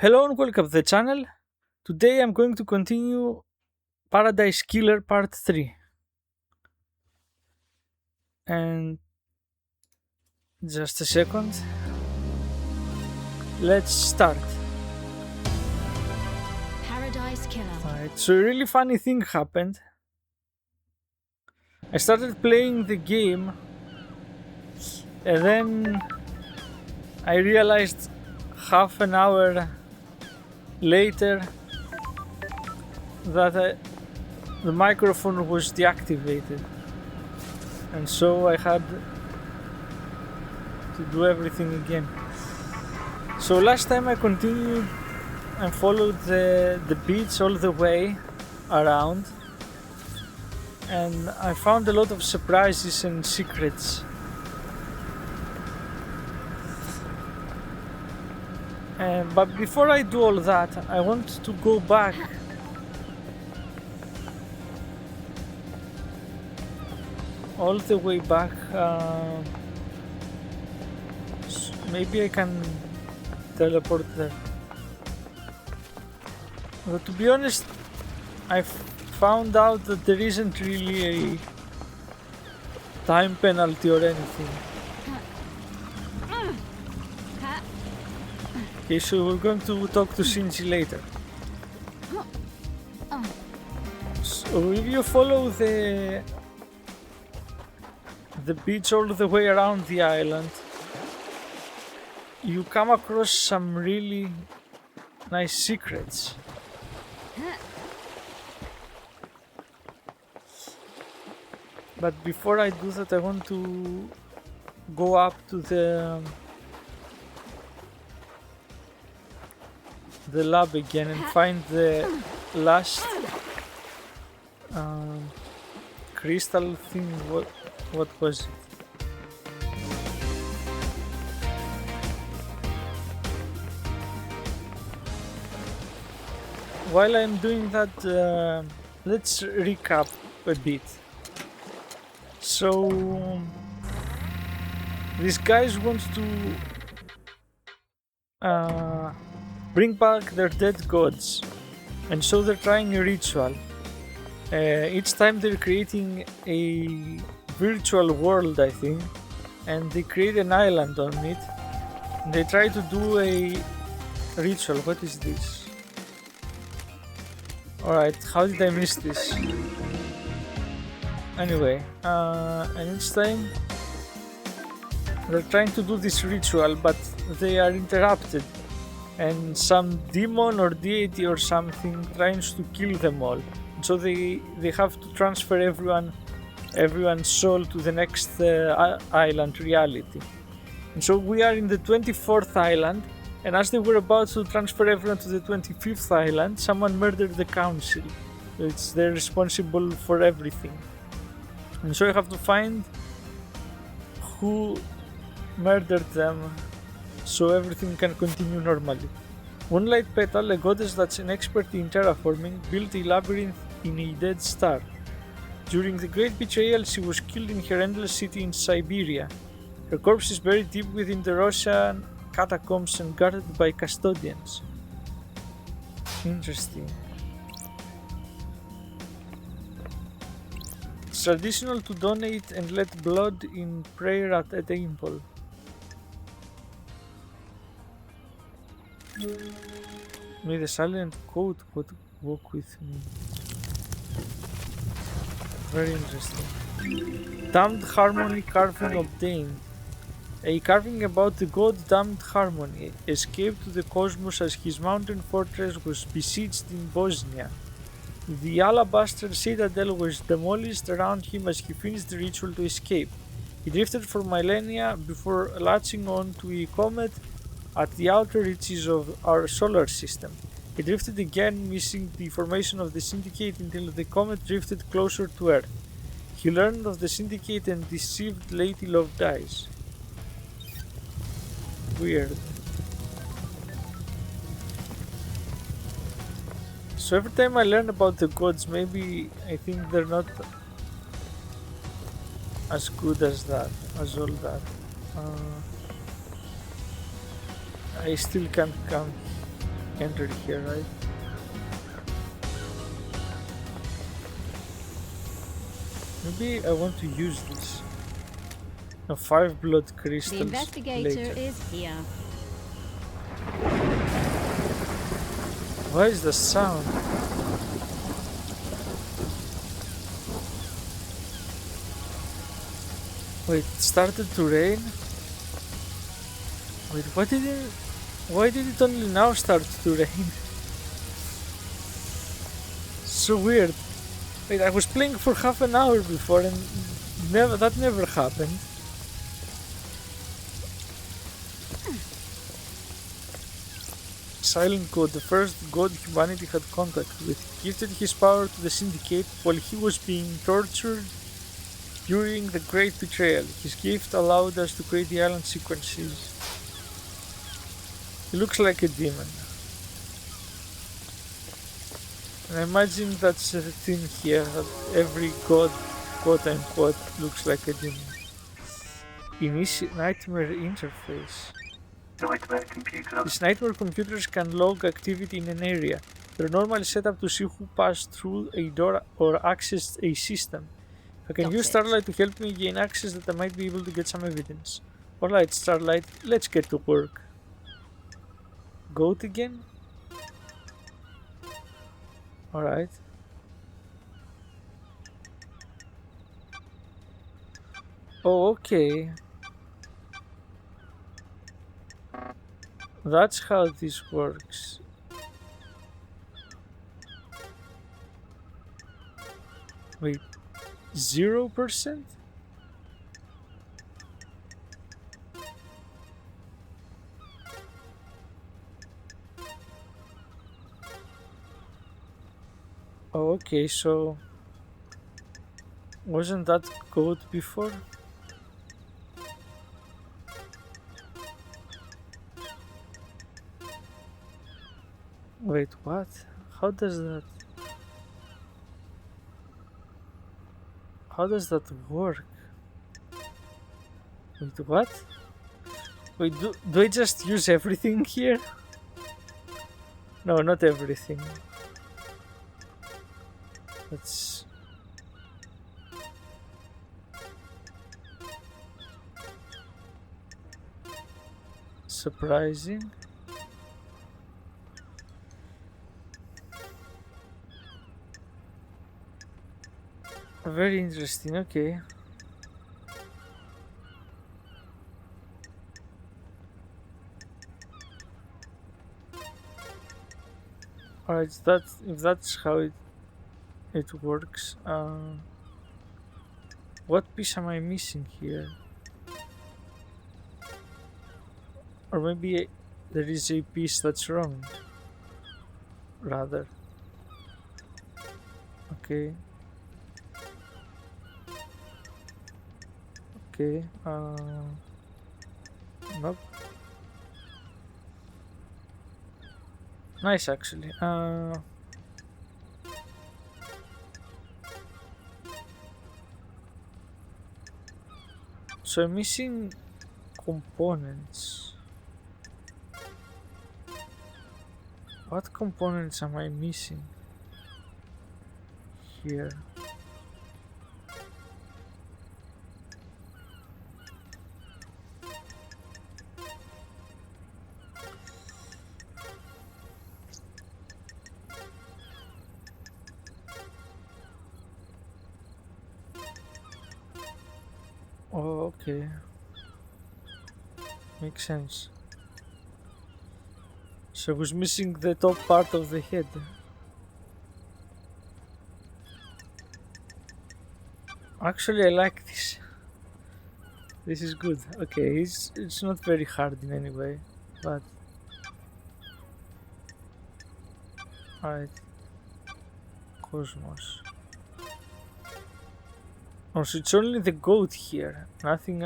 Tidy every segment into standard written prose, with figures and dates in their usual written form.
Hello and welcome to the channel. Today I'm going to continue Paradise Killer Part 3. And just a second. Let's start. Paradise Killer. Alright, so a really funny thing happened. I started playing the game and then I realized half an hour later that the microphone was deactivated, and so I had to do everything again. So last time I continued and followed the beach all the way around, and I found a lot of surprises and secrets. But before I do all that, I want to go back all the way back. Maybe I can teleport there. But to be honest, I found out that there isn't really a time penalty or anything. Okay, so we're going to talk to Shinji later. So if you follow the beach all the way around the island, you come across some really nice secrets. But before I do that, I want to go up to the lab again and find the last crystal thing. What was it? While I'm doing that, let's recap a bit. So these guys want to bring back their dead gods, and so they're trying a ritual. Each time they're creating a virtual world, I think, and they create an island on it. They try to do a ritual. What is this? Alright, how did I miss this? Anyway, and each time they're trying to do this ritual, but they are interrupted, and some demon or deity or something tries to kill them all. So they have to transfer everyone's soul to the next island reality. And so we are in the 24th island, and as they were about to transfer everyone to the 25th island, someone murdered the council. They're responsible for everything. And so you have to find who murdered them so everything can continue normally. Moonlight Petal, a goddess that's an expert in terraforming, built a labyrinth in a dead star. During the Great Betrayal, she was killed in her endless city in Siberia. Her corpse is buried deep within the Russian catacombs and guarded by custodians. Interesting. It's traditional to donate and let blood in prayer at a temple. May the silent code walk with me. Very interesting. Damned Harmony carving obtained. A carving about the god Damned Harmony escaped to the cosmos as his mountain fortress was besieged in Bosnia. The alabaster citadel was demolished around him as he finished the ritual to escape. He drifted for millennia before latching on to a comet at the outer reaches of our solar system. He drifted again, missing the formation of the Syndicate until the comet drifted closer to Earth. He learned of the Syndicate and deceived Lady Love Dies. Weird. So every time I learn about the gods, maybe I think they're not as good as all that. I still can't come enter here, right? Maybe I want to use this. No, 5 blood crystals The investigator later. is here. Why is the sound? Wait, it started to rain? Wait, why did it only now start to rain? So weird. Wait, I was playing for half an hour before and that never happened. Silent God, the first god humanity had contact with, gifted his power to the Syndicate while he was being tortured during the Great Betrayal. His gift allowed us to create the island sequences. He looks like a demon. And I imagine that's a thing here, that every god, quote unquote, looks like a demon. Nightmare interface. Nightmare computer. These nightmare computers can log activity in an area. They're normally set up to see who passed through a door or accessed a system. If I can use Starlight to help me gain access, that I might be able to get some evidence. Alright, Starlight, let's get to work. Goat again? Alright. Oh, okay. That's how this works. Wait, 0%? Oh, okay, so wasn't that code before? Wait, what? How does that... How does that work? Wait, what? Wait, do I just use everything here? No, not everything. That's... surprising. Very interesting, okay. Alright, if that's how it works, what piece am I missing here? Or maybe there is a piece that's wrong. Rather. Okay. Okay, nope. Nice, actually. So I'm missing components. What components am I missing here? Oh, okay. Makes sense. So I was missing the top part of the head. Actually, I like this. This is good. Okay, it's not very hard in any way, but... Alright. Cosmos. Oh, so it's only the goat here, nothing...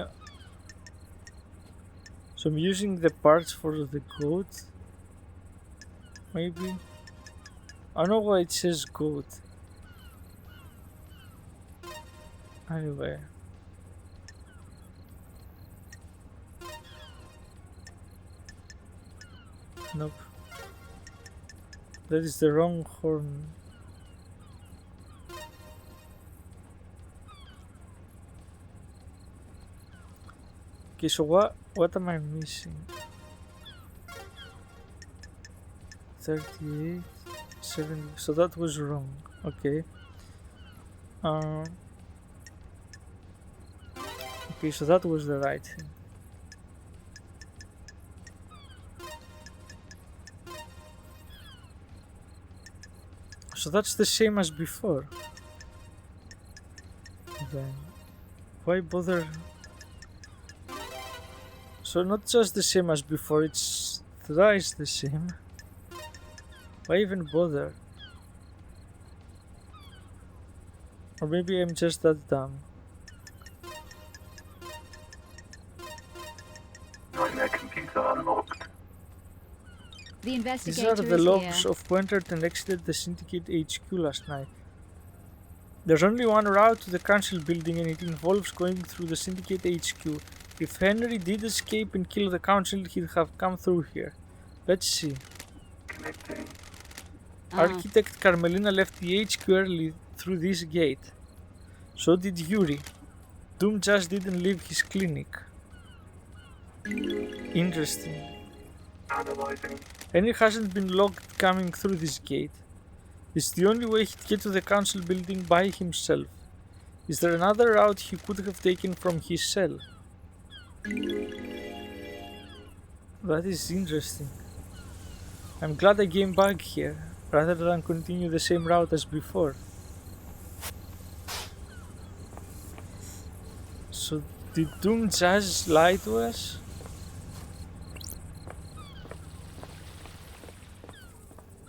So I'm using the parts for the goat? Maybe? I don't know why it says goat. Anyway. Nope. That is the wrong horn. Okay, so what am I missing? 38, 70. So that was wrong. Okay. Okay, so that was the right thing. So that's the same as before. Then why bother? So not just the same as before, it's thrice the same. Why even bother? Or maybe I'm just that dumb. Nightmare computer unlocked. The These investigator are the is logs here. of who entered and exited the Syndicate HQ last night. There's only one route to the Council building and it involves going through the Syndicate HQ. If Henry did escape and kill the Council, he'd have come through here. Let's see. Connecting. Architect Carmelina left the HQ early through this gate. So did Yuri. Doom just didn't leave his clinic. Interesting. Analyzing. Henry hasn't been logged coming through this gate. It's the only way he'd get to the Council building by himself. Is there another route he could have taken from his cell? That is interesting. I'm glad I came back here, rather than continue the same route as before. So, did Doom Jazz lie to us?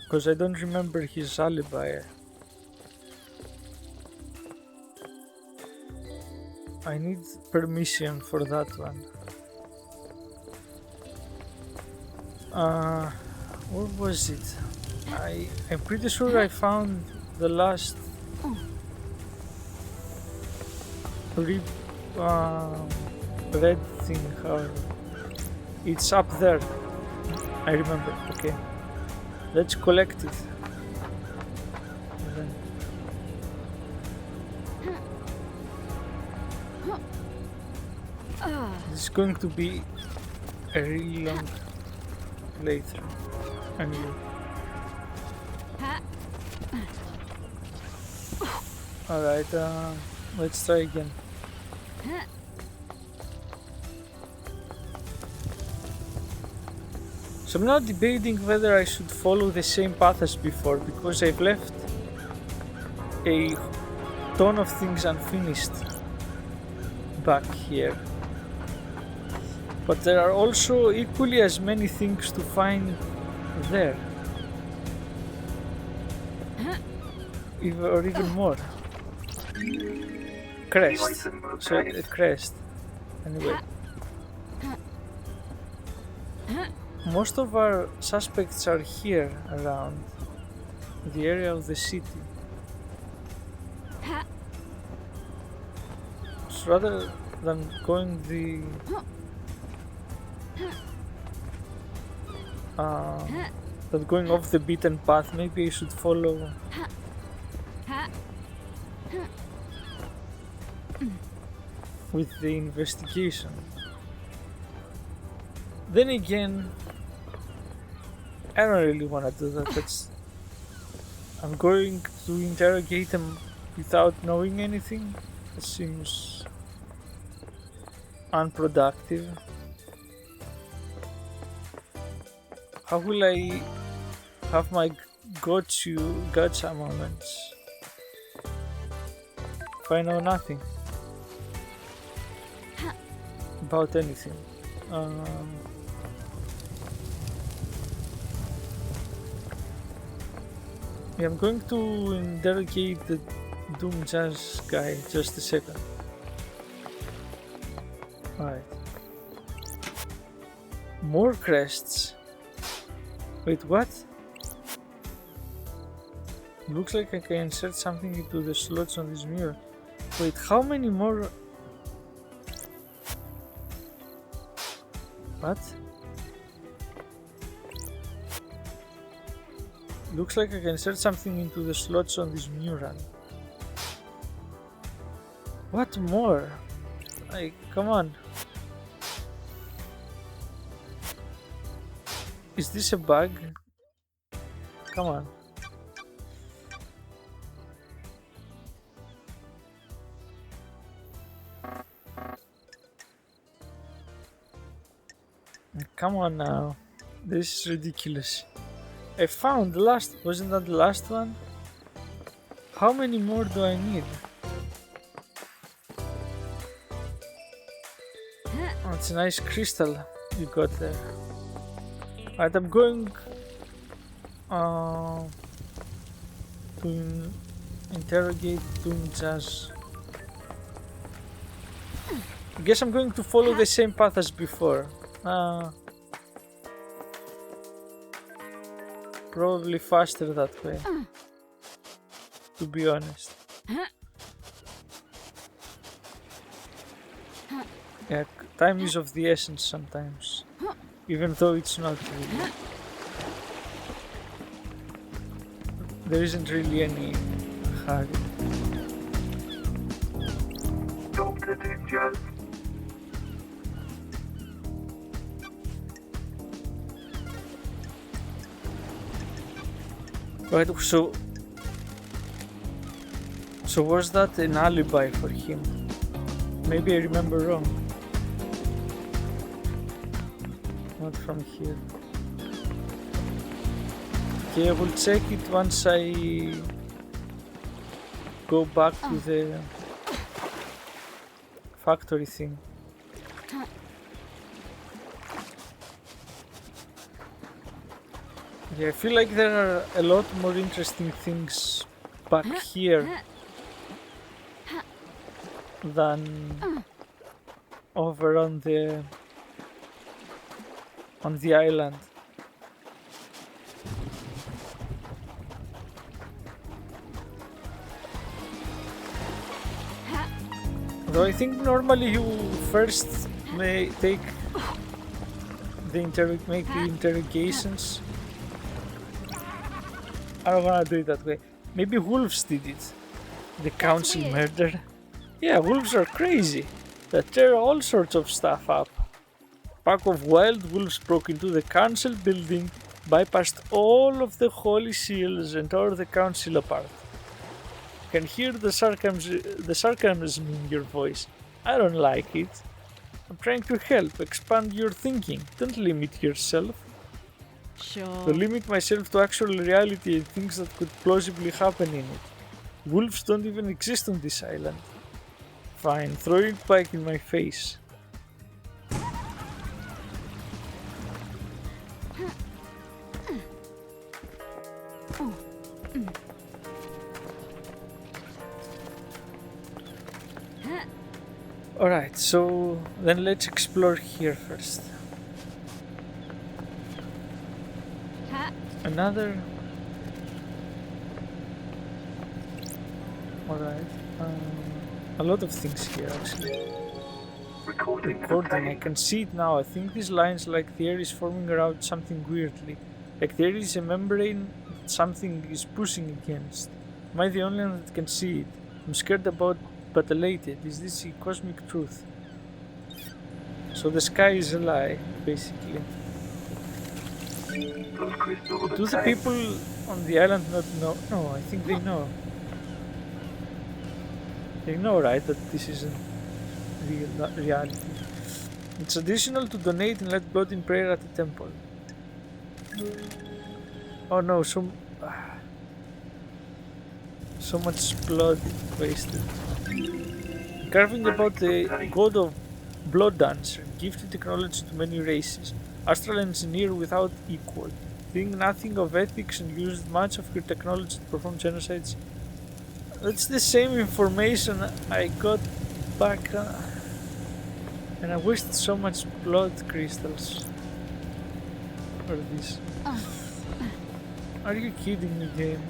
Because I don't remember his alibi. I need permission for that one. What was it? I'm pretty sure I found the last red thing. It's up there. I remember. Okay, let's collect it. Then. This is going to be a really long playthrough. Anyway. Alright, let's try again. So I'm now debating whether I should follow the same path as before because I've left a ton of things unfinished back here. But there are also equally as many things to find there. Or even more. Crest. So a crest. Anyway. Most of our suspects are here around the area of the city. So rather than going going off the beaten path, maybe I should follow with the investigation. Then again, I don't really want to do that. I'm going to interrogate them without knowing anything. It seems unproductive. How will I have my gotcha moments if I know nothing about anything? Yeah, I'm going to interrogate the Doom Jazz guy just a second. Alright. More crests. Wait, what? Looks like I can insert something into the slots on this mirror. Wait, how many more? What? Looks like I can insert something into the slots on this mural. What more? Like, come on. Is this a bug? Come on. Come on now. This is ridiculous. I found the last. Wasn't that the last one? How many more do I need? Oh, it's a nice crystal you got there. Right, I'm going to interrogate doing jazz. I guess I'm going to follow the same path as before. Probably faster that way, to be honest. Yeah, time is of the essence sometimes, even though it's not really. There isn't really any hurry. Doctor doing jazz. Right, so was that an alibi for him? Maybe I remember wrong. Not from here. Okay, I will check it once I go back to the factory thing. Yeah, I feel like there are a lot more interesting things back here than over on the island. Though I think normally you first may take make the interrogations. I don't wanna do it that way. Maybe wolves did it. The council murder. Yeah, wolves are crazy. They tear all sorts of stuff up. Pack of wild wolves broke into the council building, bypassed all of the holy seals and tore the council apart. You can hear the sarcasm in your voice. I don't like it. I'm trying to help, expand your thinking. Don't limit yourself. Sure. To limit myself to actual reality and things that could plausibly happen in it. Wolves don't even exist on this island. Fine, throw it back in my face. Alright, so then let's explore here first. Another... Alright, a lot of things here actually. Recording the Recording, I plane. can see it now. I think these lines like the air is forming around something weirdly. Like there is a membrane that something is pushing against. Am I the only one that can see it? I'm scared about but elated. Is this a cosmic truth? So the sky is a lie, basically. Those crystals are Do the tame. people on the island not know? No, I think they know. They know, right, that this isn't reality. It's additional to donate and let blood in prayer at the temple. Oh no, so much blood wasted. Carving about the god of blood dancer, gifted technology to many races, astral engineer without equal, think nothing of ethics and used much of her technology to perform genocides. That's the same information I got back, and I wasted so much blood crystals for this. Are you kidding me, game?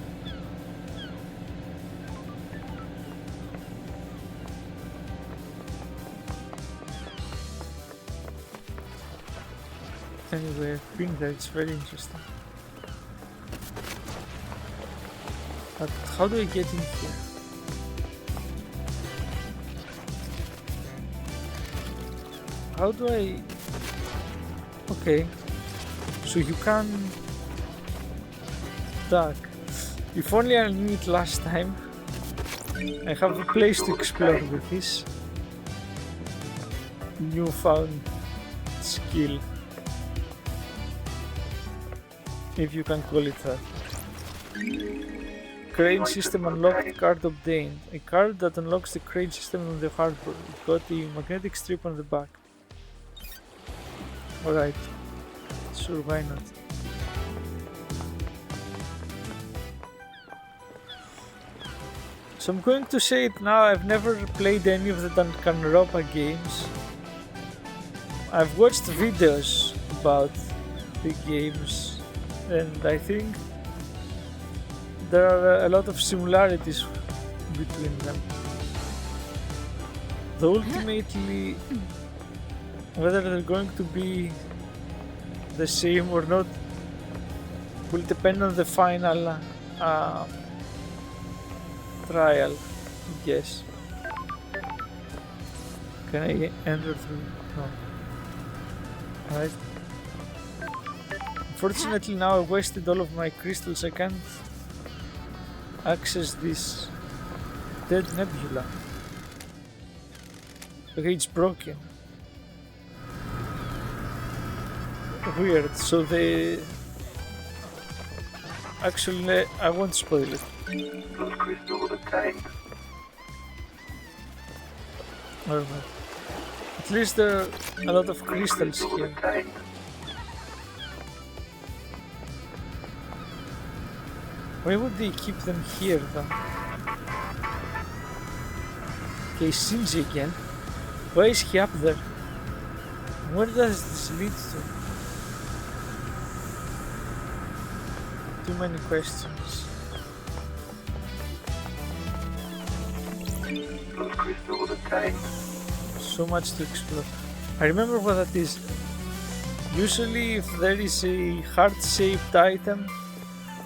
Anyway, I've been there, it's very interesting. But how do I get in here? How do I... Okay. So you can... duck. If only I knew it last time. I have a place to explore with this newfound skill. If you can call it that. Crane system unlocked, card obtained. A card that unlocks the crane system on the harbor. It got a magnetic strip on the back. Alright. Sure, why not? So I'm going to say it now, I've never played any of the Danganronpa games. I've watched videos about the games and I think there are a lot of similarities between them. Though ultimately, whether they're going to be the same or not will depend on the final trial, I guess. Can I enter through? No. Alright. Unfortunately now I wasted all of my crystals, I can't access this dead nebula. Okay, it's broken. Weird, so they... Actually, I won't spoil it. Those crystals obtained. Alright. At least there are a lot of crystals here. Obtained. Why would they keep them here then? Okay, Shinji again. Why is he up there? Where does this lead to? Too many questions. Those crystals obtained. So much to explore. I remember what that is. Usually if there is a heart-shaped item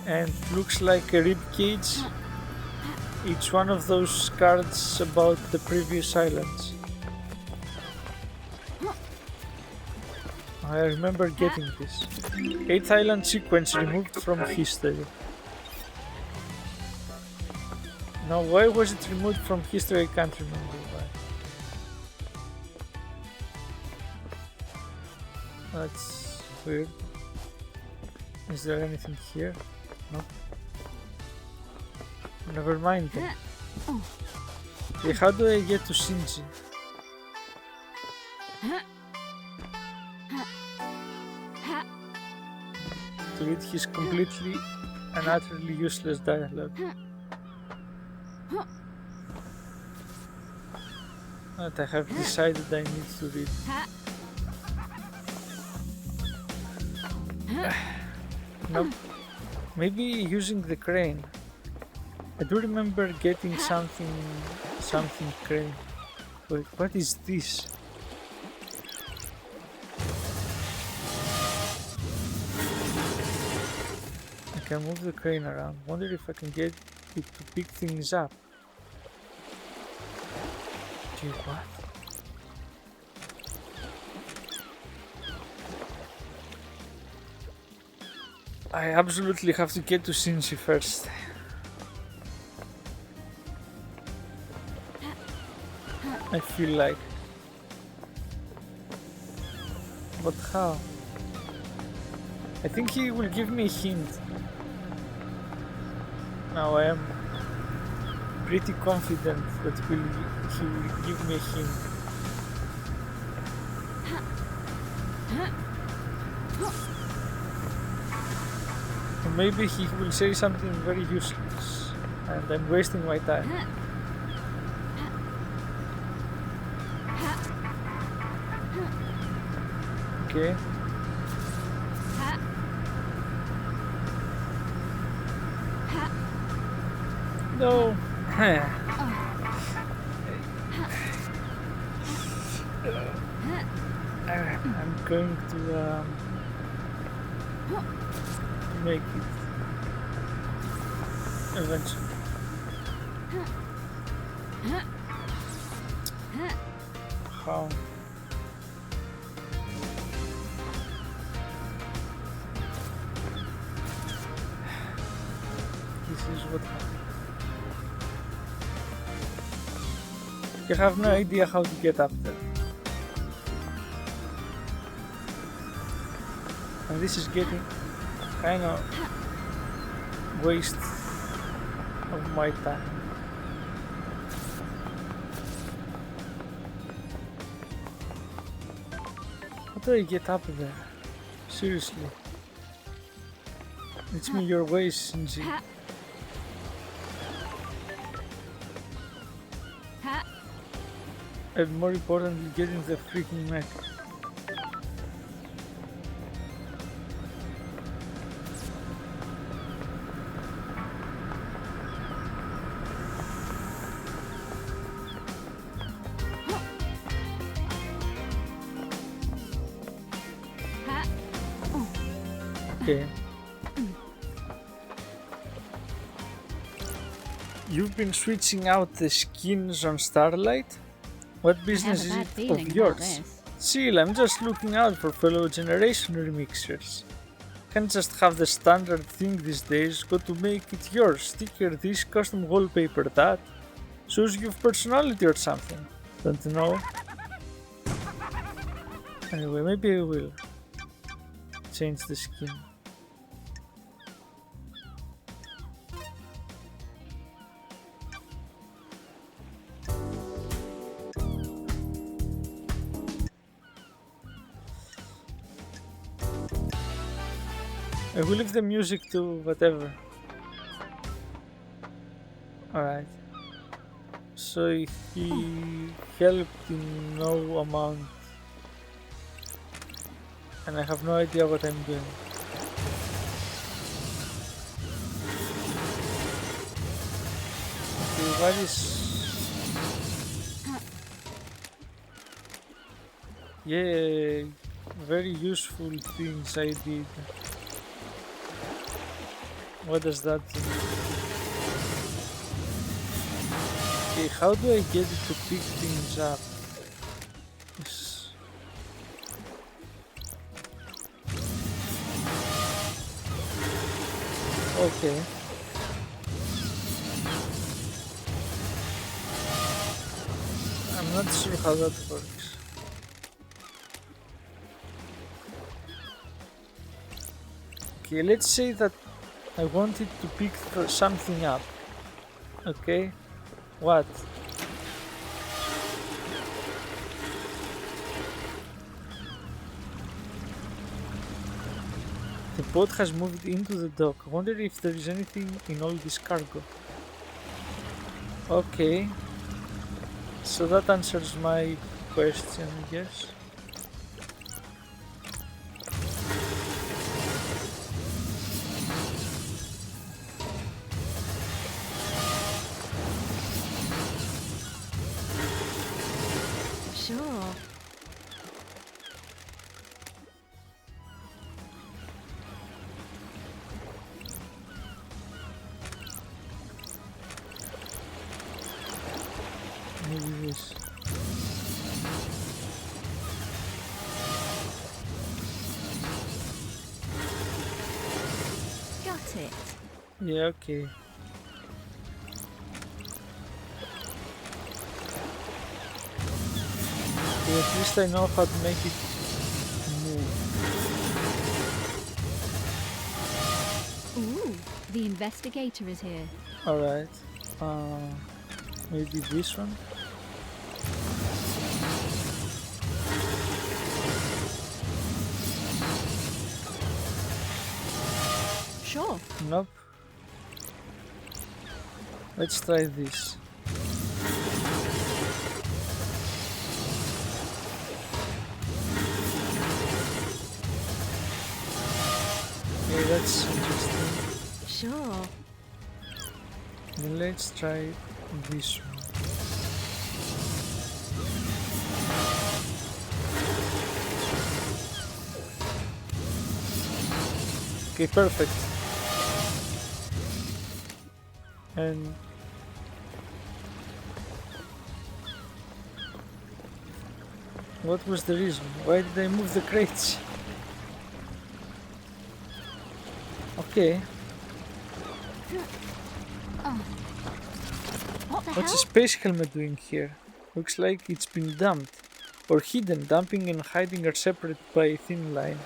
and looks like a rib cage, it's one of those cards about the previous islands. I remember getting this. 8th island sequence removed from history. Now why was it removed from history? I can't remember why. That's weird. Is there anything here? No. Never mind then. Okay, how do I get to Shinji? To read his completely and utterly useless dialogue. But I have decided I need to read. Nope. Maybe using the crane. I do remember getting something crane. Wait, what is this? I can move the crane around. Wonder if I can get it to pick things up. Gee, what? I absolutely have to get to Shinji first. I feel like. But how? I think he will give me a hint. Now I am pretty confident that he will give me a hint. Or maybe he will say something very useless and I'm wasting my time. Okay. No. I'm going to make it. Eventually. How? This is what happened. You have no idea how to get up there. And this is getting kind of waste of my time. How do I get up there? Seriously. It's me your ways, Shinji. And more importantly, getting the freaking mech. Okay. You've been switching out the skins on Starlight? What business is it of yours? Chill, I'm just looking out for fellow generation remixers. Can't just have the standard thing these days, got to make it yours, sticker this, custom wallpaper that. Shows you have personality or something. Don't know. Anyway, maybe I will change the skin. I will leave the music to whatever. Alright. So he helped in no amount. And I have no idea what I'm doing. Okay, what is... Yeah, very useful things I did. What does that do? Okay, how do I get it to pick things up? Yes. Okay. I'm not sure how that works. Okay, let's say that I wanted to pick something up. Okay, what? The boat has moved into the dock. I wonder if there is anything in all this cargo. Okay, so that answers my question, I guess. Sure. Maybe this. Got it. Yeah, okay. Okay, at least I know how to make it move. Ooh, the investigator is here. Alright. Maybe this one? Sure. Nope. Let's try this. Okay, that's interesting. Sure. Then let's try this one. Okay, perfect. And what was the reason? Why did I move the crates? Okay, What the what's a hell? space helmet doing here? Looks like it's been dumped. Or hidden. Dumping and hiding are separate by a thin line.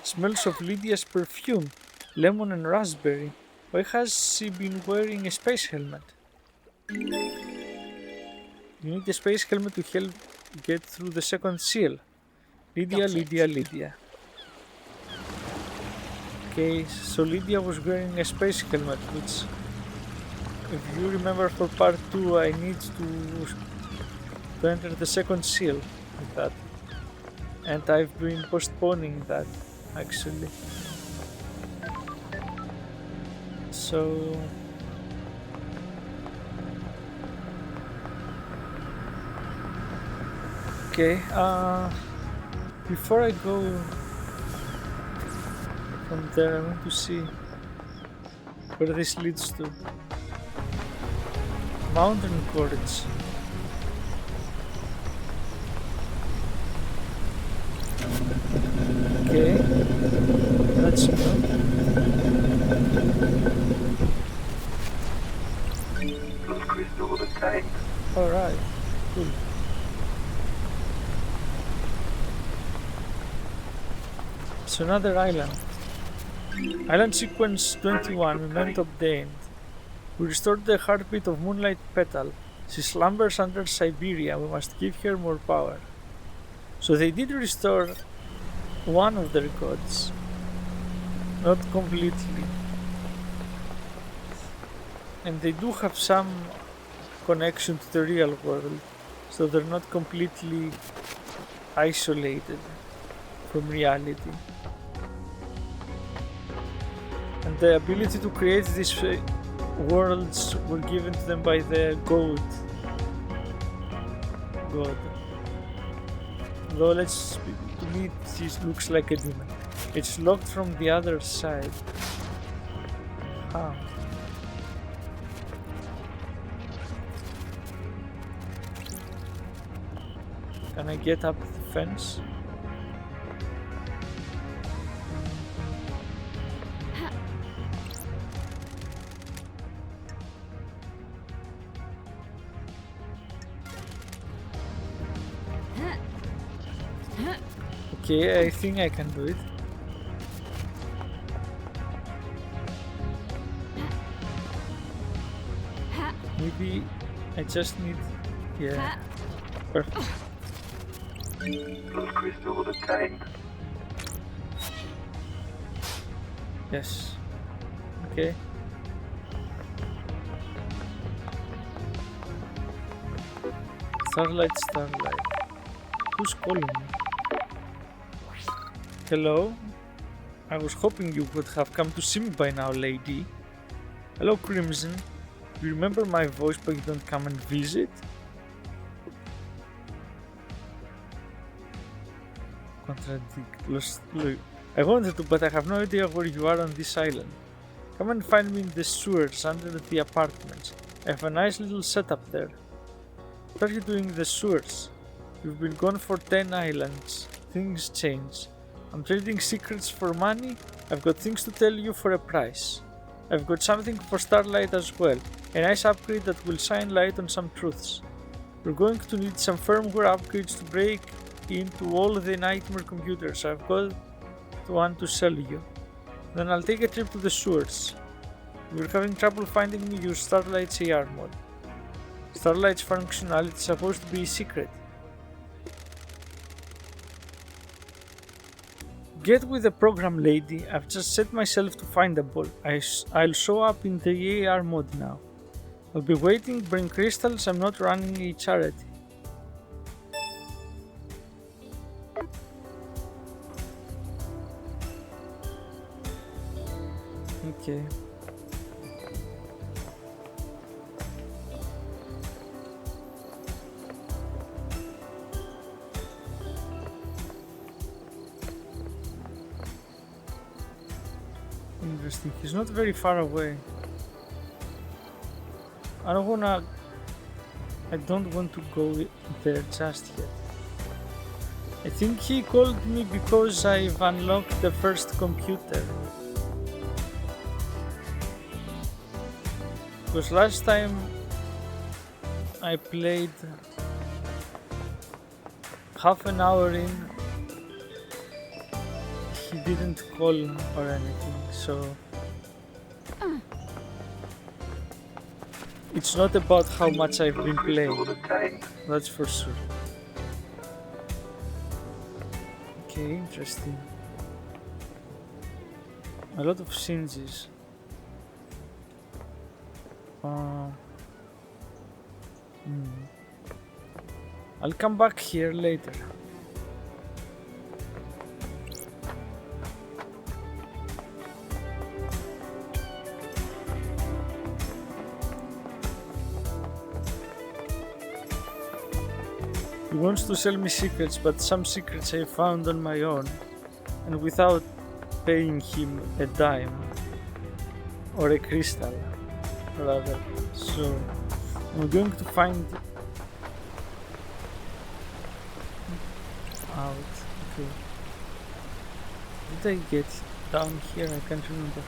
Smells of Lydia's perfume. Lemon and raspberry. Why has she been wearing a space helmet? You need a space helmet to help get through the second seal. Lydia, Got Lydia, it. Lydia. Okay, so Lydia was wearing a space helmet, which, if you remember for part 2, I need to enter the second seal with that. And I've been postponing that, actually. So... Okay, before I go from there, I want to see where this leads to. Mountain gorge. Okay, that's new. Plus crystal obtained. Alright, cool. It's another island. Island sequence 21, memento obtained. We restored the heartbeat of Moonlight Petal. She slumbers under Siberia. We must give her more power. So they did restore one of their gods. Not completely. And they do have some connection to the real world. So they're not completely isolated from reality. And the ability to create these worlds were given to them by the god. Though to me it looks like a demon. It's locked from the other side. How? Can I get up the fence? Okay, I think I can do it. Maybe I just need... yeah. Perfect. Plus crystal obtained. Yes. Okay. Starlight, starlight. Who's calling me? Hello? I was hoping you would have come to see me by now, lady. Hello, Crimson. You remember my voice but you don't come and visit? Look, I wanted to, but I have no idea where you are on this island. Come and find me in the sewers under the apartments. I have a nice little setup there. What are you doing in the sewers? You've been gone for 10 islands. Things change. I'm trading secrets for money. I've got things to tell you for a price. I've got something for Starlight as well. A nice upgrade that will shine light on some truths. We're going to need some firmware upgrades to break into all the nightmare computers. I've got one to sell you. Then I'll take a trip to the sewers. If you're having trouble finding me, use Starlight's AR mod. Starlight's functionality is supposed to be a secret. Get with the program, lady. I've just set myself to findable. I'll show up in the AR mode now. I'll be waiting, bring crystals, I'm not running a charity. Okay. Interesting. He's not very far away. I don't want to go there just yet. I think he called me because I've unlocked the first computer. Because last time I played half an hour in, he didn't call or anything, so it's not about how much I've been playing, that's for sure. Okay, interesting. A lot of singes. I'll come back here later. He wants to sell me secrets, but some secrets I found on my own and without paying him a dime or a crystal, rather. So I'm going to find out. Okay. What did I get down here? I can't remember.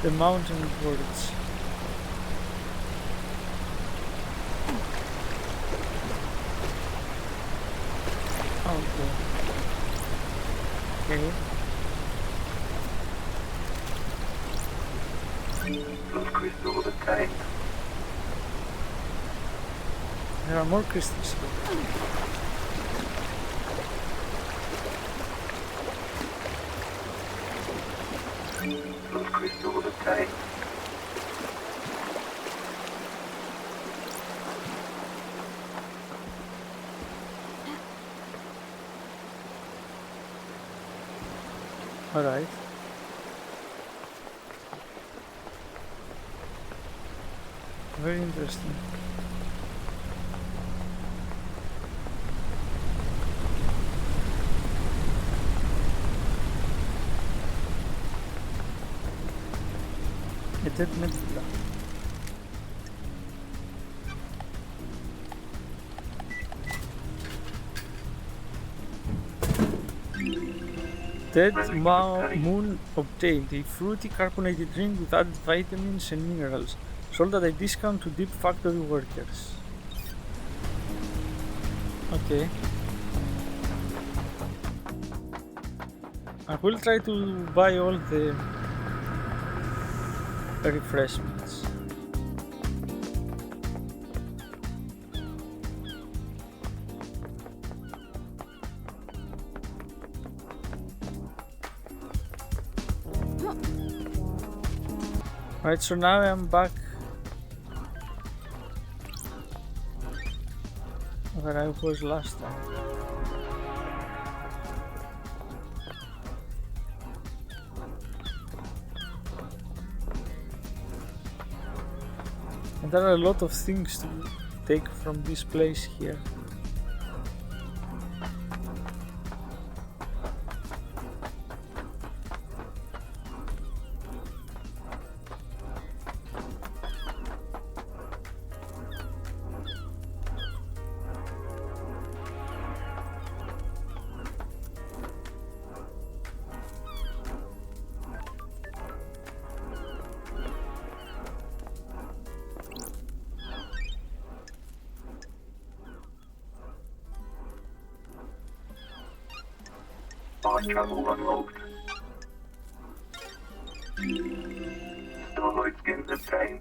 The mountain birds. Okay. Okay. Those crystals obtained. There are more crystals here. Those crystals obtained. Alright. Very interesting. A dead nebula. Dead moon obtained. A fruity carbonated drink with added vitamins and minerals. Sold at a discount to deep factory workers. Okay. I will try to buy all the refreshments. Right, so now I'm back where I was last time. And there are a lot of things to take from this place here. Fast travel unlocked. Starlight skins obtained.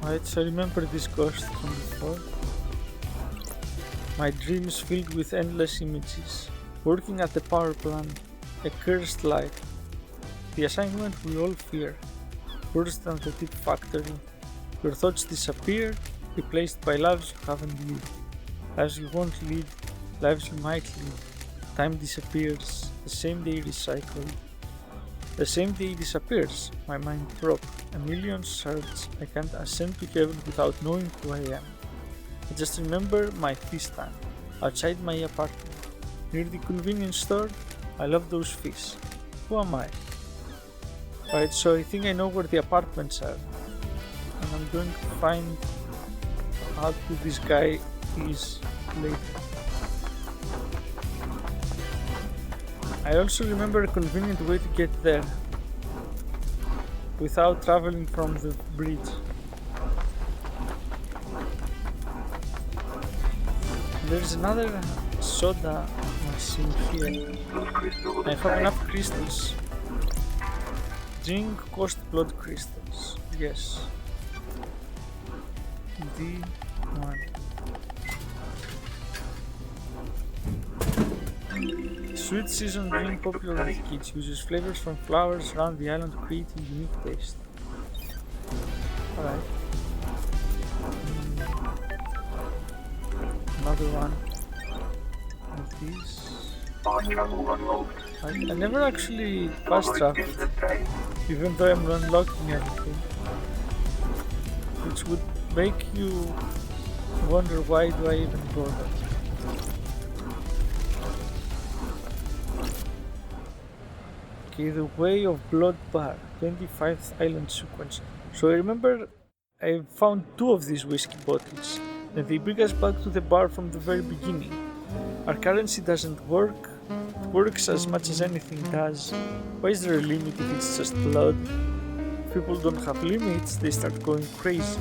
Right, so remember this ghost from before. My dreams filled with endless images. Working at the power plant, a cursed life. The assignment we all fear. Worse than the deep factory. Your thoughts disappear, replaced by lives you haven't lived. Lives you won't lead, lives you might lead. Time disappears, the same day recycled. The same day he disappears, my mind broke. A million search. I can't ascend to heaven without knowing who I am. I just remember my fish tank outside my apartment. Near the convenience store, I love those fish. Who am I? Right, so I think I know where the apartments are. And I'm going to find out who this guy is later. I also remember a convenient way to get there without traveling from the bridge. There's another soda machine here. I have enough crystals. Drink cost blood crystals. Yes. D1. Sweet season drink popular with kids. Uses flavors from flowers around the island to create a unique taste. Alright. Another one of these. I never actually fast traveled, even though I'm unlocking everything. Which would make you wonder why do I even bother. Okay, the Way of Blood Bar, 25th Island Sequence. So I remember I found 2 of these whiskey bottles, and they bring us back to the bar from the very beginning. Our currency doesn't work, it works as much as anything does. Why is there a limit if it's just blood? If people don't have limits, they start going crazy.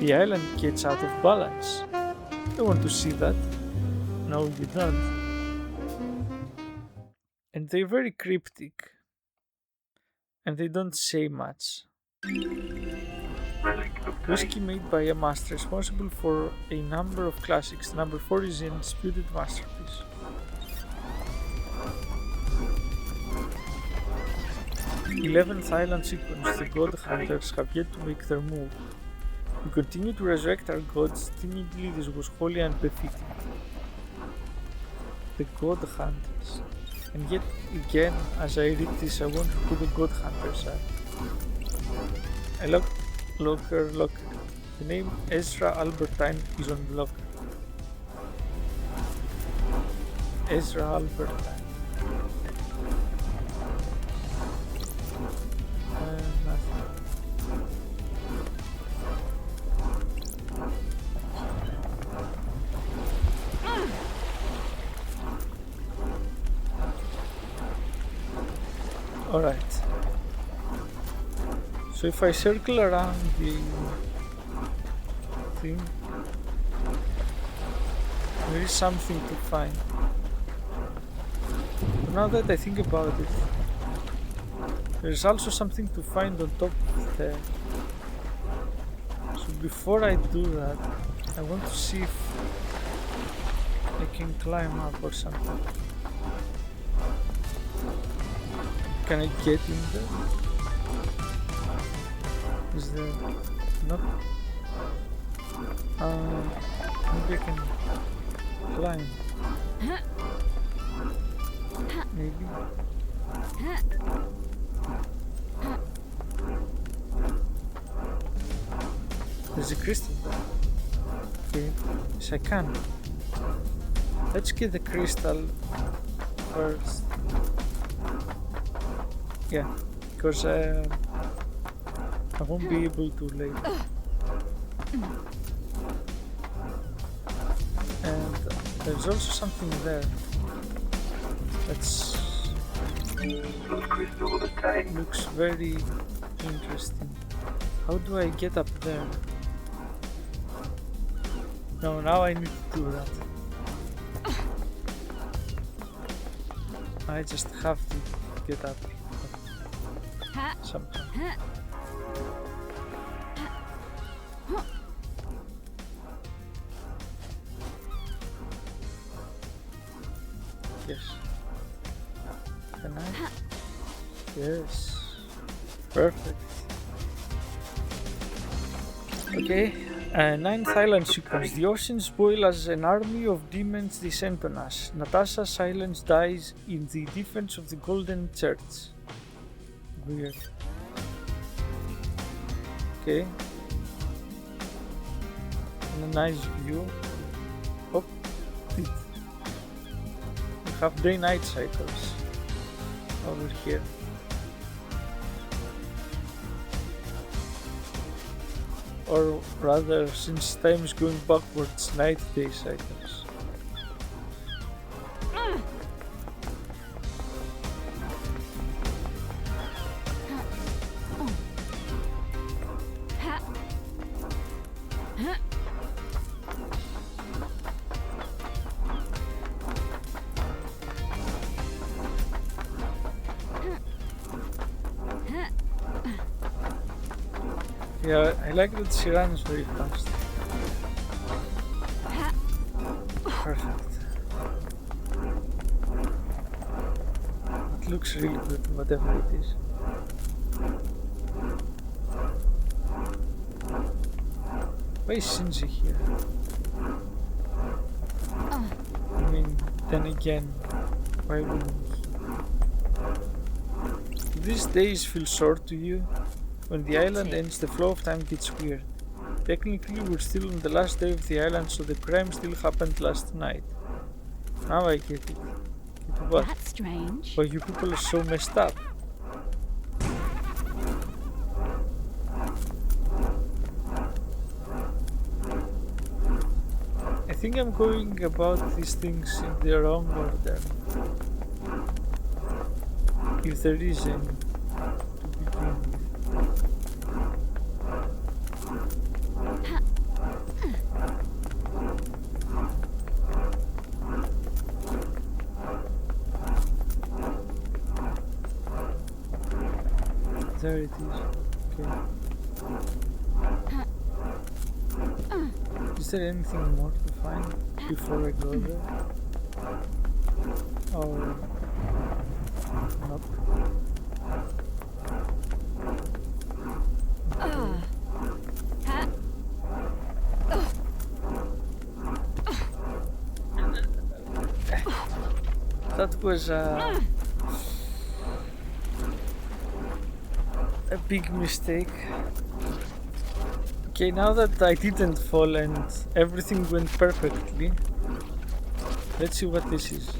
The island gets out of balance. I want to see that. No, you don't. And they're very cryptic. And they don't say much. Whiskey made by a master responsible for a number of classics. Number 4 is an undisputed masterpiece. Eleventh Island Sequence. The God Hunters have yet to make their move. We continue to resurrect our gods. Timidly, this was wholly unbefitting. The God Hunters. And yet again, as I read this, I wonder who the God Hunters are. I look locker. The name Ezra Albertine is on the locker. Ezra Albertine. Nothing. Alright. So if I circle around the thing, there is something to find. But now that I think about it, there's also something to find on top of there. So before I do that, I want to see if I can climb up or something. Can I get in there? Is there not? Maybe I can climb. Maybe. There's a crystal there. Okay, yes I can. Let's get the crystal first. Yeah, because I won't be able to later. And there's also something there that's looks very interesting. How do I get up there? No, now I need to do that. I just have to get up sometime. Yes. Can I? Yes. Perfect. Okay. Ninth Island Sequence. The oceans boil as an army of demons descend on us. Natasha Silence dies in the defense of the Golden Church. weird. Okay. And a nice view. Oh, it. We have day-night cycles over here. Or rather, since time is going backwards, night-day cycles. Yeah, I like that she runs very fast. Perfect. It looks really good, whatever it is. Why is Shinji here? I mean, then again, why wouldn't he? These days feel short to you. When the island ends, the flow of time gets weird. Technically, we're still on the last day of the island, so the crime still happened last night. Now I get it. Get what? That's strange. Why you people are so messed up. I think I'm going about these things in the wrong order. If there is any to begin with. There it is. Okay. Is there anything more to find before I go there? Or not? That was a big mistake. Okay, now that I didn't fall and everything went perfectly, let's see what this is.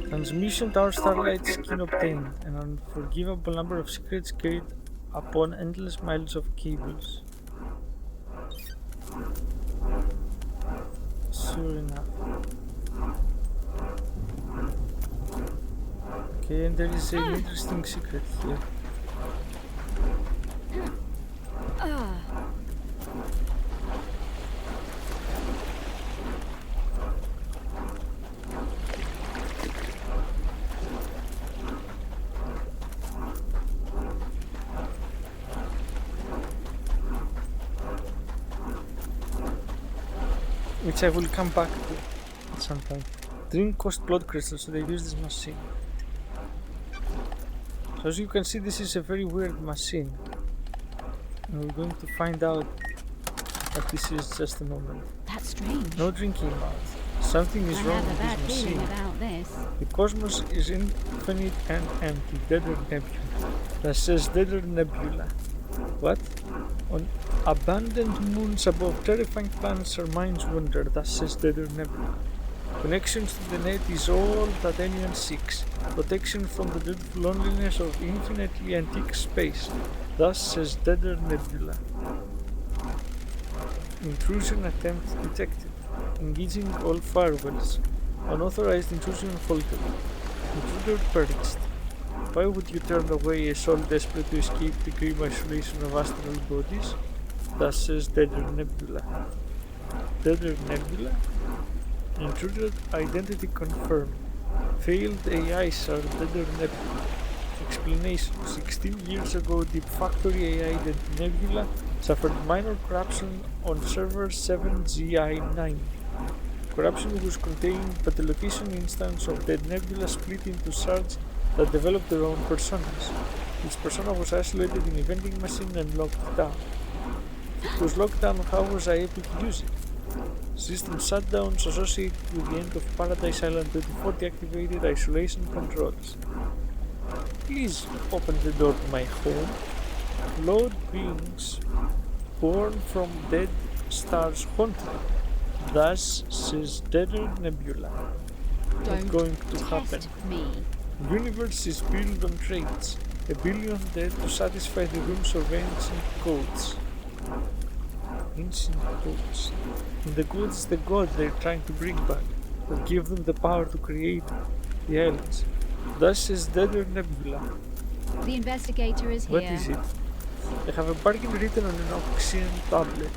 Transmission Tower Starlight Skin obtained. An unforgivable number of secrets carried upon endless miles of cables. Sure enough. Okay, and there is an interesting secret here. Which I will come back to at some point. Drink cost blood crystals, so they use this machine. So as you can see, this is a very weird machine. And we're going to find out what this is just a moment. That's strange. No drinking mouth. Something is wrong with this machine. About this. The cosmos is infinite and empty. Deader Nebula. That says Deader Nebula. What? On abandoned moons above terrifying planets our minds wander. That says Deader Nebula. Connections to the net is all that anyone seeks. Protection from the dreadful loneliness of infinitely antique space. Thus says Deader Nebula. Intrusion attempt detected. Engaging all firewalls. Unauthorized intrusion halted. Intruder purged. Why would you turn away a soul desperate to escape the grim isolation of astral bodies? Thus says Deader Nebula. Deader Nebula? Intruder identity confirmed. Failed AIs are Deader Nebula. Explanation. 16 years ago, Deep Factory AI Deader Nebula suffered minor corruption on server 7GI9. Corruption was contained, but the location instance of Dead Nebula split into shards that developed their own personas. Each persona was isolated in a vending machine and locked down. If it was locked down, how was I able to use it? System shutdowns associated with the end of Paradise Island 24 deactivated isolation controls. Please open the door to my home. Lord beings born from dead stars haunted. Thus says Deader Nebula. Not Don't going to happen. test me. Universe is built on traits. A billion dead to satisfy the whims of ancient gods. Ancient gods. And the god is the god they're trying to bring back. That give them the power to create the islands. Thus is Deader Nebula. The investigator is What here. is it? I have a bargain written on an Oxian tablet.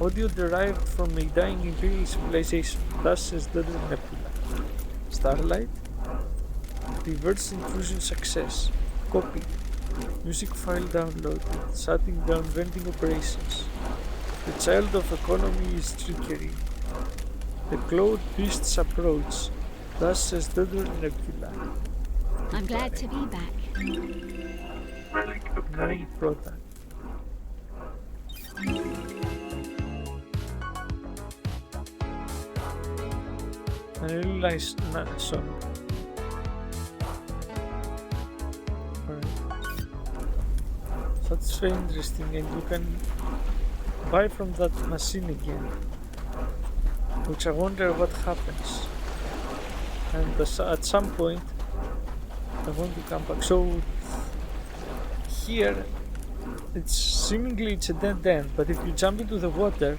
Audio derived from a dying imperial civilization. Thus says Deader Nebula. Starlight? Reverse intrusion success. Copy. Music file downloaded. Shutting down vending operations. The child of economy is trickery. The cloud beasts approach. Thus says Deader Nebula. I'm glad to be back. Relic Known obtained. product. A really nice song. Alright. That's very interesting, and you can buy from that machine again. Which I wonder what happens. And at some point, I want to come back. So here, it's seemingly it's a dead end, but if you jump into the water,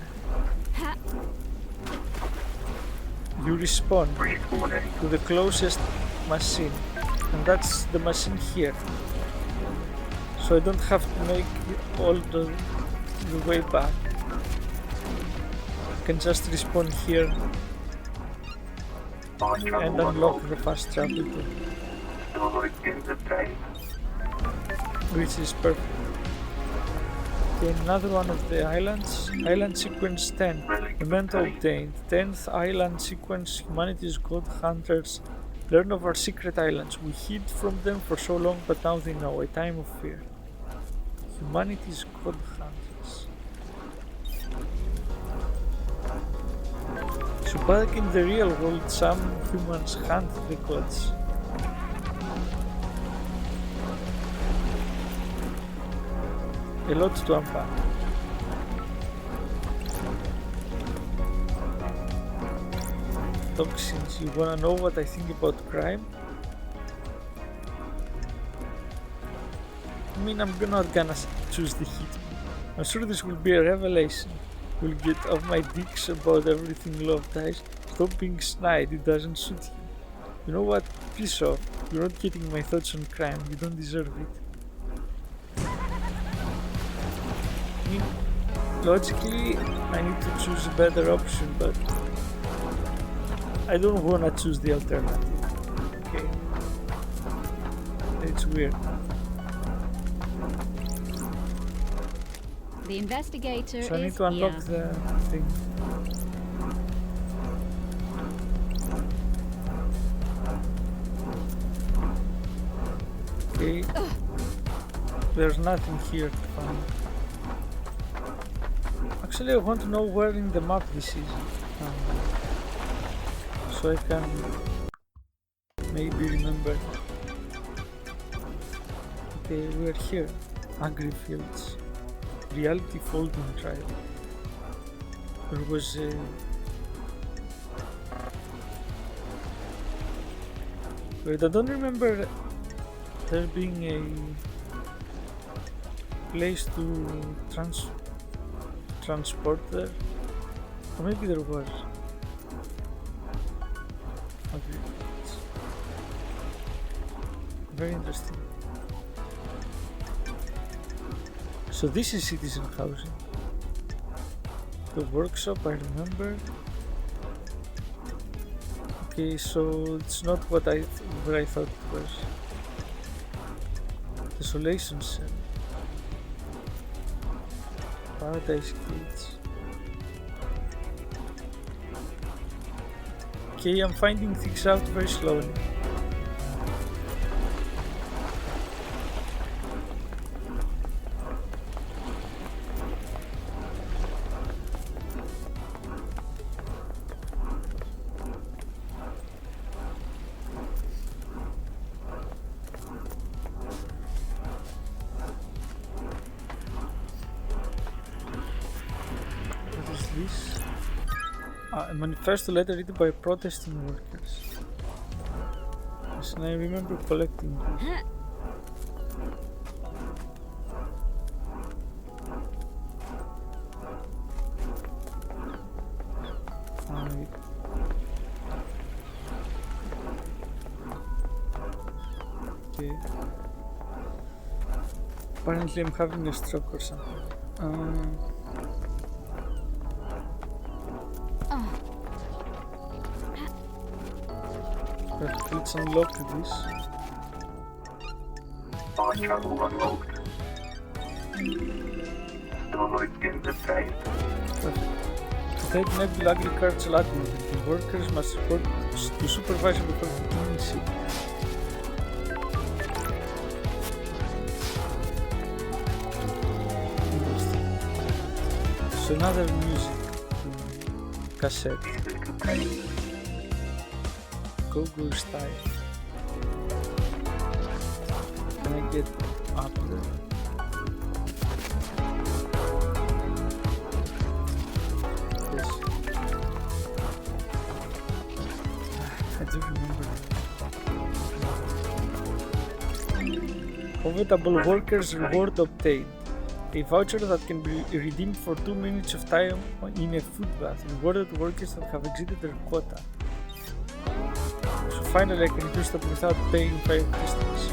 Ha! you respawn Respawning. to the closest machine, and that's the machine here. So I don't have to make all the way back. I can just respawn here Fast travel and unlock unlocked. the fast travel too, Starlight is obtained. which is perfect. Okay, another one of the islands. Island sequence 10. Memento obtained. 10th island sequence. Humanity's god hunters learn of our secret islands. We hid from them for so long, but now they know. A time of fear. Humanity's god hunters. So back in the real world, some humans hunt the gods. A lot to unpack. Toxins. You wanna know what I think about crime? I mean, I'm not gonna choose the hit. I'm sure this will be a revelation. We'll get off my dicks about everything love dies. Stop being snide, it doesn't suit you. You know what? Piss off. You're not getting my thoughts on crime. You don't deserve it. I mean, logically, I need to choose a better option, but I don't wanna choose the alternative. Okay? It's weird. The investigator So I need is to unlock here. the thing. Okay. There's nothing here to find. Actually, I want to know where in the map this is. So I can maybe remember. Okay, we're here. Agri fields. Reality folding trial. There was a wait, I don't remember there being a place to transport there. Or maybe there was. Okay. Very interesting. So this is citizen housing. The workshop, I remember. Okay, so it's not what I thought it was. Desolation cell. Paradise gates. Okay, I'm finding things out very slowly. A manifesto letter written by protesting workers. Yes, and I remember collecting this. Alright. Okay. Apparently I'm having a stroke or something. But let's unlock this. Our travel unlocked. Storage in the train. State Nebula Agricultural Admin. The workers must report to supervisor before beginning shift. Interesting. So another music cassette. Go style. Can I get up there? Yes. I do remember. Covetable workers reward obtained. A voucher that can be redeemed for 2 minutes of time in a food bath. Rewarded workers that have exceeded their quota. So finally I can use that without paying 5 distance.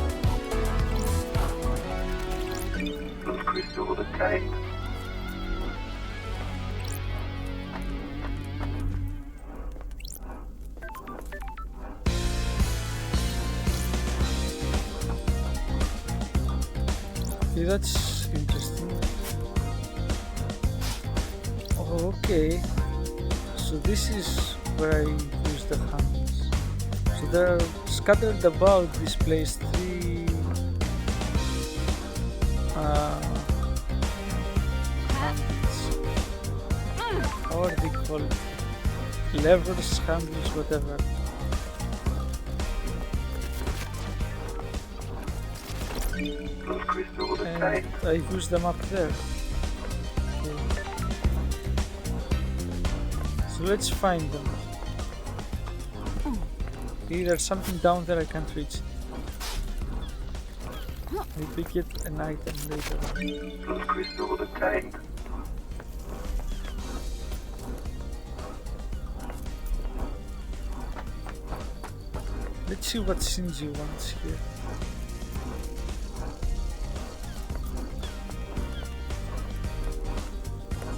Crystal obtained. Okay, that's interesting. Oh, okay. So this is where I use the handles. So there are scattered about this place 3 handles. How are they called? Levers, handles, whatever. Crystal And obtained. I use them up there. Okay. So let's find them. Okay, there's something down there I can't reach. Maybe get an item later on. Crystal obtained. Let's see what Shinji wants here.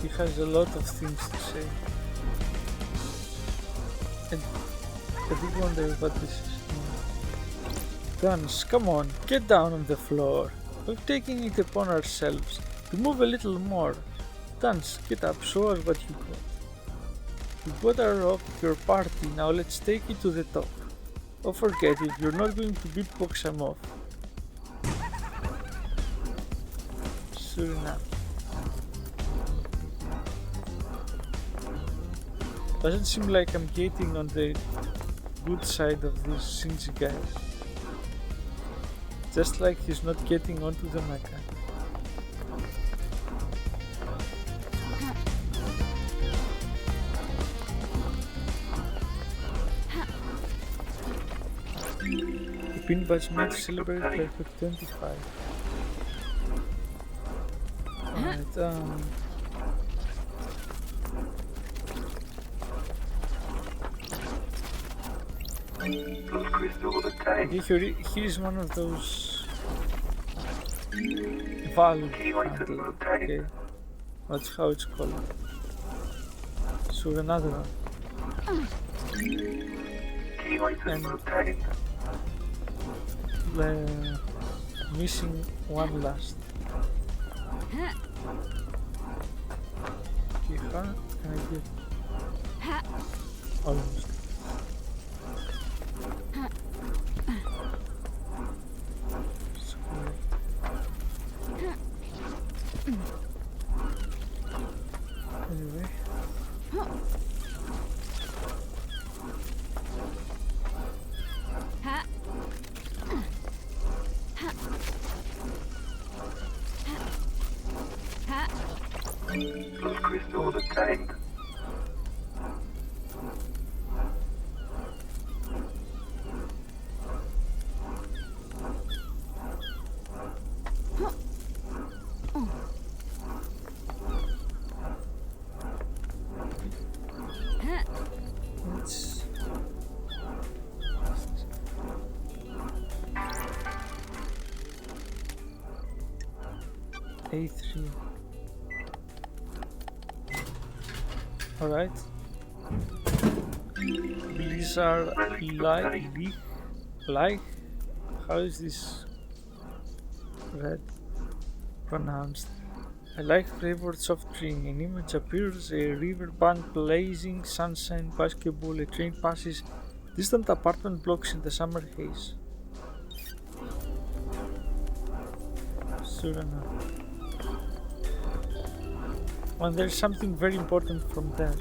He has a lot of things to say. And I do wonder what this is. Guns, come on, get down on the floor. We're taking it upon ourselves to move a little more. Guns, get up, show us what you got. You got your party, now let's take it to the top. Oh, forget it, you're not going to beatbox them off. Sure enough. Doesn't seem like I'm getting on the good side of this Shinji guy. Just like he's not getting onto the mecha. The pin badge made to celebrate Perfect 25. Alright, Crystal obtained. okay, here's one of those valve handle. Okay, that's how it's called. So another one. Key item obtained. Missing one last. Okay, how can I get almost? Anyway. Crystal obtained. A3. Alright. Blizzard like. How is this read? Pronounced. I like flavored soft drink. An image appears, a riverbank, blazing sunshine, basketball, a train passes, distant apartment blocks in the summer haze. Sure enough. Well, there's something very important from there.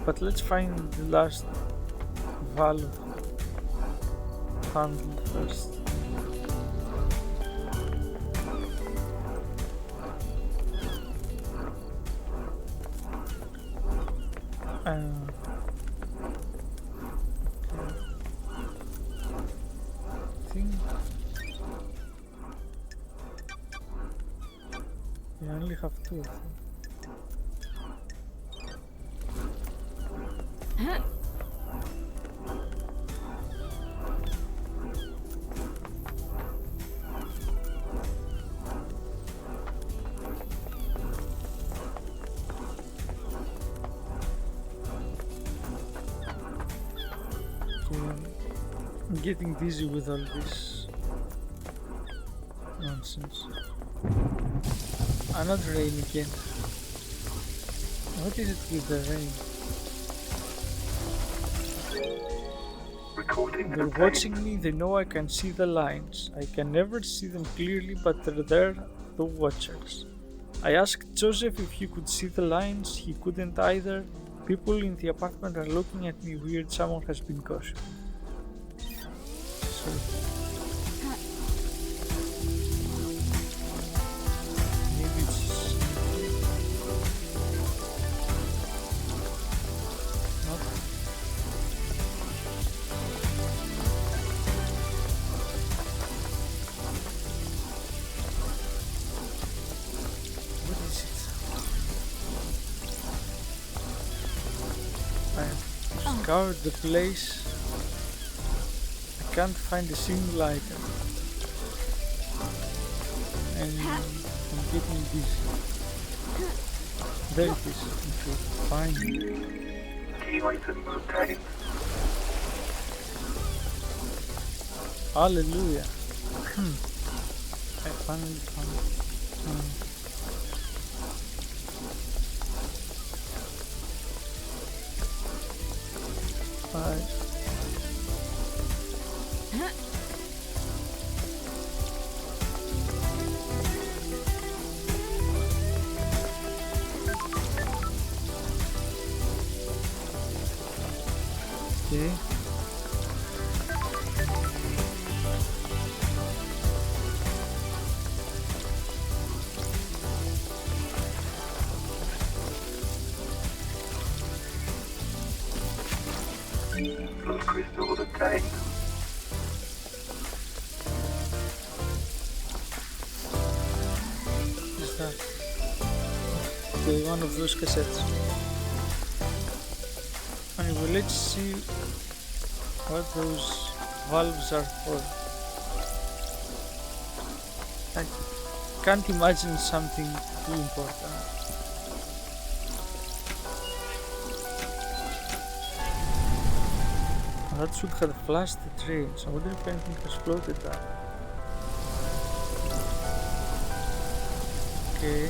But let's find the last valve handle first. We only have two of them. I'm getting dizzy with all this nonsense. Another rain again. What is it with the rain? They're watching me, they know I can see the lines. I can never see them clearly, but they're there, the watchers. I asked Joseph if he could see the lines, he couldn't either. People in the apartment are looking at me weird, someone has been cautious. So, maybe it's not. What is it? I scoured the place. I can't find a single item. And I'm getting dizzy. There it is. Okay, fine. Key item obtained. Hallelujah. I finally found it. Five. Okay. First crystal obtained. Is that? Okay, one of those cassettes. Anyway, let's see what those valves are for. I can't imagine something too important. That should have flashed the trains. I wonder if anything has floated down. Okay.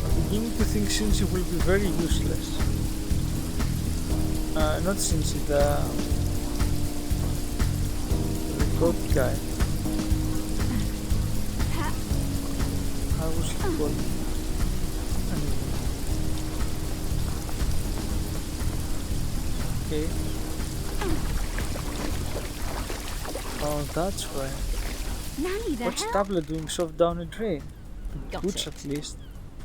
I'm beginning to think Cincy will be very useless. Not Cincy, the goat guy. How was he called? Anyway. Okay. Oh, that's why. Nanny, the What's hell? tablet doing shoved down a drain? Got Boots it. at least.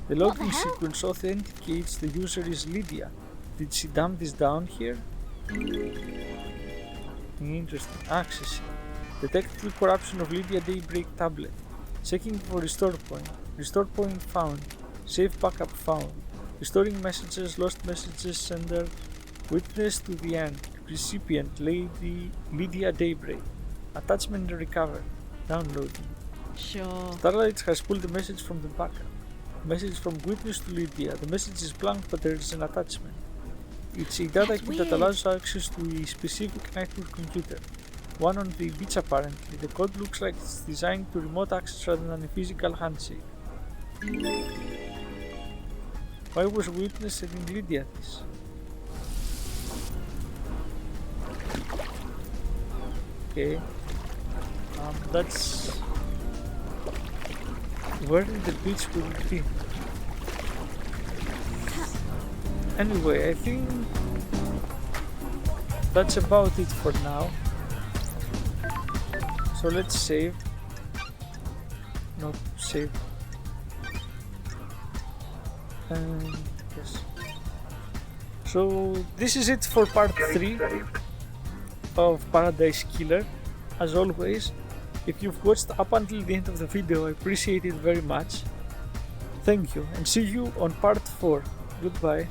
The What the login hell? sequence authenticates the user is Lydia. Did she dump this down here? Interesting. Access. Detected corruption of Lydia Daybreak tablet. Checking for restore point. Restore point found. Save backup found. Restoring messages, lost messages, sender. Witness to the end. recipient, Lady Lydia Daybreak. Attachment recovered. Downloading. Sure. Starlight has pulled a message from the backup. Message from witness to Lydia. The message is blank, but there is an attachment. It's a data That's key that weird. allows access to a specific network computer. One on the beach apparently. The code looks like it's designed to remote access rather than a physical handshake. Why was witness sending Lydia this? Okay. That's... Where in the beach will it be? Anyway, I think that's about it for now. So let's save. No, save. And yes. So this is it for part 3 of Paradise Killer. As always, if you've watched up until the end of the video, I appreciate it very much. Thank you and see you on part 4. Goodbye.